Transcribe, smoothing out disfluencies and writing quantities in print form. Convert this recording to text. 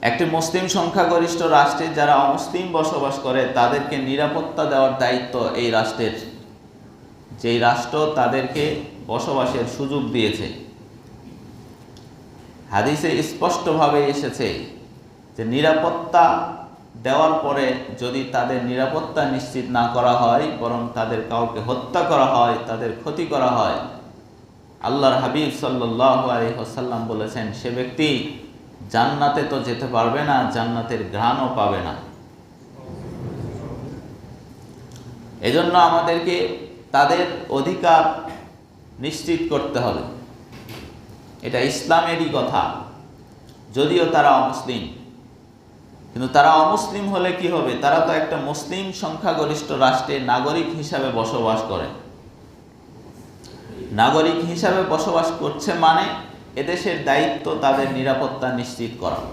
একটি মুসলিম সংখ্যাগরিষ্ঠ রাষ্ট্রে যারা অমুসলিম বসবাস করে তাদেরকে নিরাপত্তা দেওয়ার দায়িত্ব এই রাষ্ট্রের, যেই রাষ্ট্র তাদেরকে বসবাসের সুযোগ দিয়েছে। হাদিসে স্পষ্টভাবে এসেছে যে নিরাপত্তা দেওয়ার পরে যদি তাদের নিরাপত্তা নিশ্চিত না করা হয়, বরং তাদের কাউকে হত্যা করা হয়, তাদের ক্ষতি করা হয়, আল্লাহর হাবিব সাল্লাল্লাহু আলাইহি ওয়াসাল্লাম বলেছেন সে ব্যক্তি জান্নাতে তো যেতে পারবে না, জান্নাতের ঘ্রাণও পাবে না। এজন্য আমাদেরকে তাদের অধিকার নিশ্চিত করতে হবে। এটা ইসলামেরই কথা, যদিও তারা অমুসলিম। কিন্তু তারা অমুসলিম হলে কি হবে? তারা তো একটা মুসলিম সংখ্যাগরিষ্ঠ রাষ্ট্রে নাগরিক হিসাবে বসবাস করে। নাগরিক হিসাবে বসবাস করছে মানে এদেশের দায়িত্ব তাদের নিরাপত্তা নিশ্চিত করা।